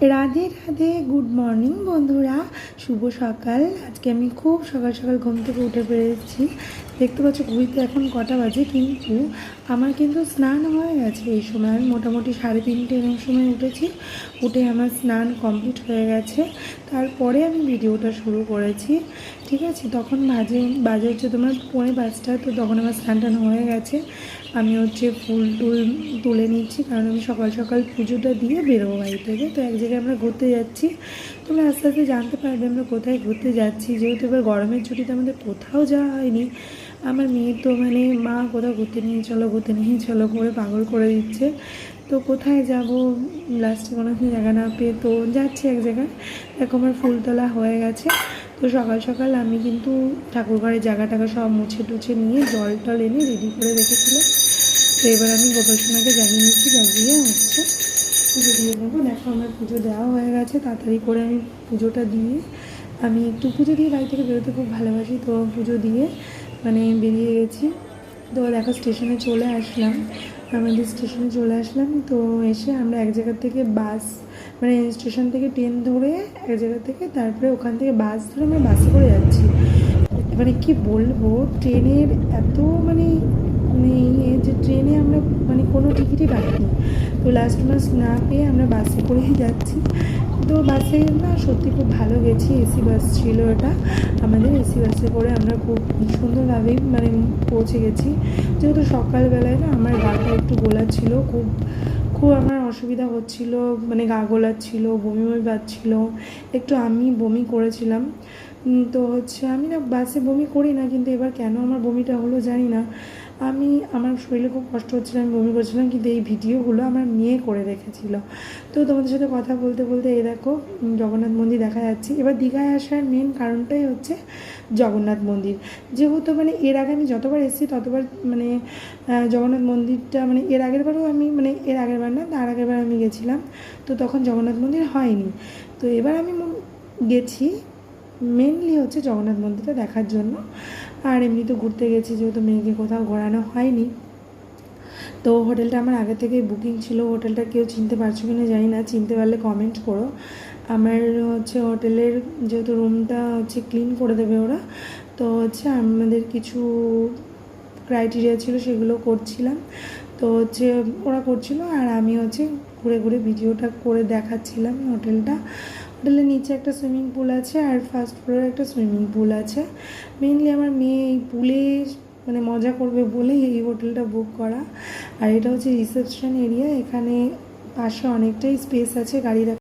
Radhe Radhe, good morning বন্ধুরা, শুভ সকাল। আজকে আমি খুব সকাল সকাল ঘুম থেকে উঠে পেরেছি। দেখতে পাচ্ছ ঘুরিতে এখন কটা বাজে, কিন্তু আমার কিন্তু স্নান হয়ে গেছে। এই সময় আমি মোটামুটি 3:30 এরকম সময় উঠেছি। উঠে আমার স্নান কমপ্লিট হয়ে গেছে। তারপরে আমি ভিডিওটা শুরু করেছি, ঠিক আছে। তখন বাজে হচ্ছে তোমার 4:45। তো তখন আমার স্নান টান হয়ে গেছে। আমি ফুল তুলে নিচ্ছি, কারণ আমি সকাল সকাল পুজোটা দিয়ে বেরোবো বাড়ি থেকে। তো এক জায়গায় আমরা ঘুরতে যাচ্ছি। তোমরা আস্তে আস্তে জানতে পারবে আমরা কোথায় ঘুরতে যাচ্ছি। যেহেতু এবার গরমের ছুটিতে আমাদের কোথাও যাওয়া হয়নি। আমার মেয়ে তো মা কোথাও ঘুরতে নিয়ে চলো করে পাগল করে দিচ্ছে। তো কোথায় যাব, লাস্টে কোনো জায়গা না পেয়ে তো যাচ্ছি এক জায়গায়। দেখো আমার ফুল তোলা হয়ে গেছে। তো সকাল সকাল আমি কিন্তু ঠাকুরঘরের জায়গাটাকে সব মুছে টুছে নিয়ে জল টল এনে রেডি করে রেখেছিলাম। তো এবার আমি গোপাল সোনাকে জাগিয়ে পুজো দিয়ে নেবো। দেখো আমার পুজো দেওয়া হয়ে গেছে। তাড়াতাড়ি করে আমি পুজোটা দিয়ে আমি একটু পুজো দিয়ে বাড়ি থেকে বেরোতে খুব ভালোবাসি। তো পুজো দিয়ে বেরিয়ে গেছি। তো দেখো স্টেশনে চলে আসলাম, আমাদের স্টেশনে চলে আসলাম। তো এসে আমরা এক জায়গা থেকে বাস স্টেশন থেকে ট্রেন ধরে এক জায়গা থেকে, তারপরে ওখান থেকে বাস ধরে আমরা বাসে করে যাচ্ছি। কি বলবো, ট্রেনের এত যে ট্রেনে আমরা কোনো টিকিটই পাইনি। তো লাস্ট মাস না পেয়ে আমরা বাসে করেই যাচ্ছি। তো বাসে না সত্যি খুব ভালো গেছি। এসি বাস ছিল এটা আমাদের। এসি বাসে করে আমরা খুব সুন্দরভাবেই পৌঁছে গেছি। যেহেতু সকালবেলায় না আমার গাটা একটু গোলা ছিল, খুব আমার অসুবিধা হচ্ছিল, গা গোলাচ্ছিল, বমি পাচ্ছিল একটু। আমি বমি করেছিলাম। তো আমি না বাসে বমি করি না, কিন্তু এবার কেন আমার বমিটা হলো জানি না। আমার শরীরে খুব কষ্ট হচ্ছিলো, আমি বমি করছিলাম। কিন্তু এই ভিডিওগুলো আমার মেয়ে করে রেখেছিল। তো তোমাদের সাথে কথা বলতে বলতে এই দেখো জগন্নাথ মন্দির দেখা যাচ্ছে। এবার দীঘায় আসার মেন কারণটাই হচ্ছে জগন্নাথ মন্দির। যেহেতু এর আগে আমি যতবার এসেছি ততবার জগন্নাথ মন্দিরটা এর আগের বারও আমি এর আগের বার না, তার আগের বার আমি গেছিলাম। তো তখন জগন্নাথ মন্দির হয়নি। তো এবার আমি গেছি মেনলি হচ্ছে জগন্নাথ মন্দিরটা দেখার জন্য। আর এমনি তো ঘুরতে গেছি, যেহেতু মেয়েকে কোথাও ঘোরানো হয়নি। তো হোটেলটা আমার আগে থেকেই বুকিং ছিল। হোটেলটা কেউ চিনতে পারছো কি না জানি না, চিনতে পারলে কমেন্ট করো। আমার হোটেলের যেহেতু রুমটা ক্লিন করে দেবে ওরা, তো আমাদের কিছু ক্রাইটেরিয়া ছিল, সেগুলো করছিলাম। তো ওরা করছিল, আর আমি ঘুরে ঘুরে ভিডিওটা করে দেখাচ্ছিলাম হোটেলের নিচে একটা সুইমিং পুল আছে, আর ফার্স্ট ফ্লোরে একটা সুইমিং পুল আছে। মেনলি আমার মেয়ে এই পুলে মজা করবে বলেই এই হোটেলটা বুক করা। আর এটা হচ্ছে রিসেপশন এরিয়া। এখানে পাশে অনেকটাই স্পেস আছে গাড়ি রাখা।